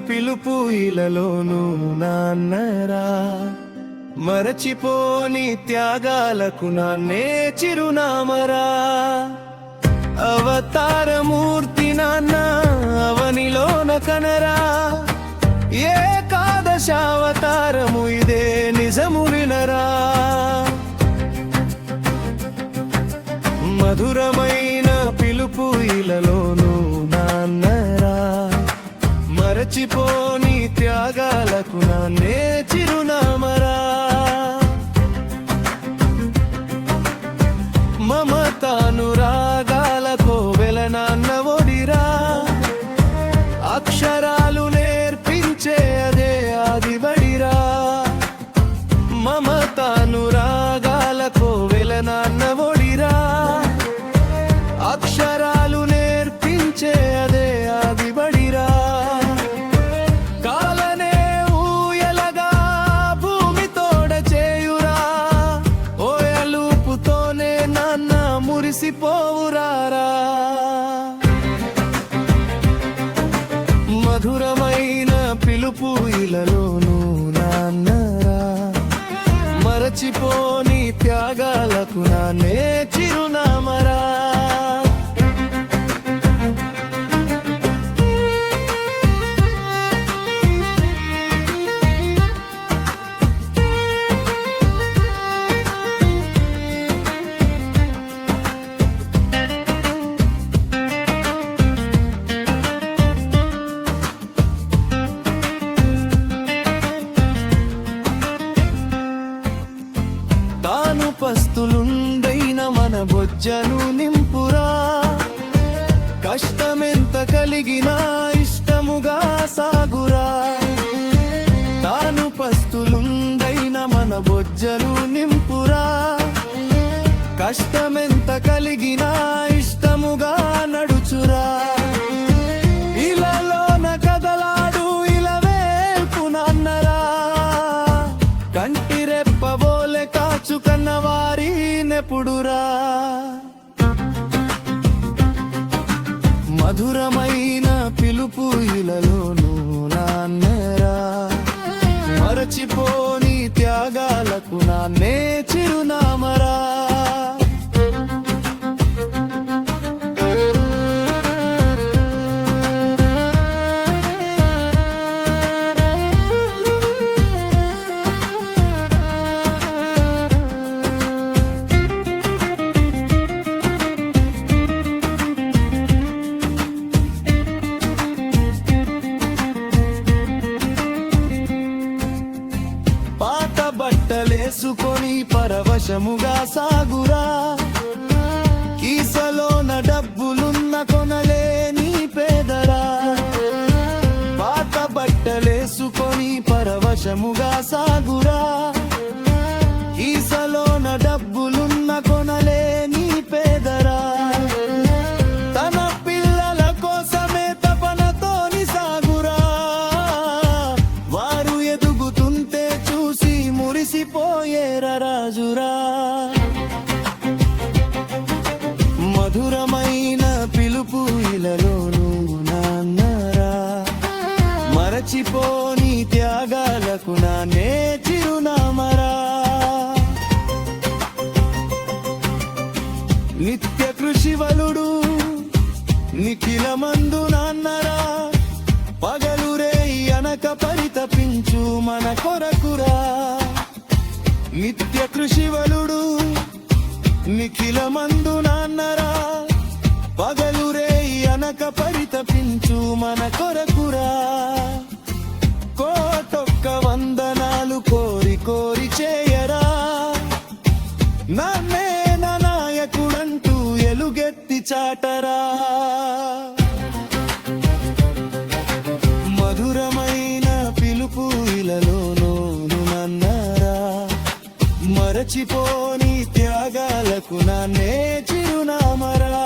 పిలుపు ఇలలోను నాన్నరా, మరచిపోని త్యాగాలకు నాన్నే చిరునామరా. అవతారమూర్తి నాన్న అవనిలోన కనరా, ఏకాదశావతారము ఇదే నిజము వినరా. మధురమైన పిలుపు ఇలలోను నాన్నరా, మరచిపోని త్యాగాలకు నాన్నే చిరునామరా. మమతానురాగాలకు వెలనాన్న ఒడిరా, అక్షరాలు నేర్పించే అదే ఆదిబడిరా. మమతానురాగాలకు వెలనాన్న ఒడిరా, అక్షరాలు నేర్పించే అదే ఆదిబడిరా. కాలనే ఊయలగా భూమి తోడ చేయురా, ఓయలూపుతోనే నాన్న మురిసిపోవురారా. మధురమైన పిలుపు ఇలలోను నాన్నరా, మరచిపోని త్యాగాలకు నాన్నే చిరునామరా. తాను పస్తులుండైన మన బొజ్జను నింపురా, కష్టమెంత కలిగినా ఇష్టముగా సాగురా. తాను పస్తులుండైన మన బొజ్జను నింపురా, కష్టమెంత కలిగినా ఇష్టముగా నడుచురా. ఇలలోన కదలాడు ఇలవేల్పు నాన్నరా, కంటి రెప్పబోలే కాచుకన్న వారి నెపుడురా. మధురమైన పిలుపు ఇలలోను నాన్నరా, మరచిపోని త్యాగాలకు నాన్నే చిరునామరా. బట్టలేసుకొని పరవశముగా సాగురా, కీసలోన డబ్బులున్న కొనలేని పేదరా. పాత బట్టలేసుకొని పరవశముగా సాగురా, కీసలోన డబ్బులున్న కొనలేని పేదరా. తన పిల్లల కోసమే తపనతోని సాగురా, వారు ఎదుగుతుంటే చూసి మురిసిపోయేరా రాజురా. మధురమైన పిలుపు ఇలలోను నాన్నరా, మరచిపోని త్యాగాలకు నాన్నే చిరునామరా. నిత్య కృషివలుడు నిఖిలమందు నాన్నరా, పగలు రేయి అనక పరితపించు మన కొరకురా. నిత్య కృషివలుడు నిఖిలమందు నాన్నరా, పగలు రేయి అనక పరితపించు మన కొరకురా. కోటొక్క వందనాలు కోరి కోరి చేయరా, నాన్నే నా నాయకుడంటూ ఎలుగెత్తి చాటరా. మధురమైన పిలుపు ఇలలోను నాన్నరా, మరచిపోని త్యాగాలకు నాన్నే చిరునామరా.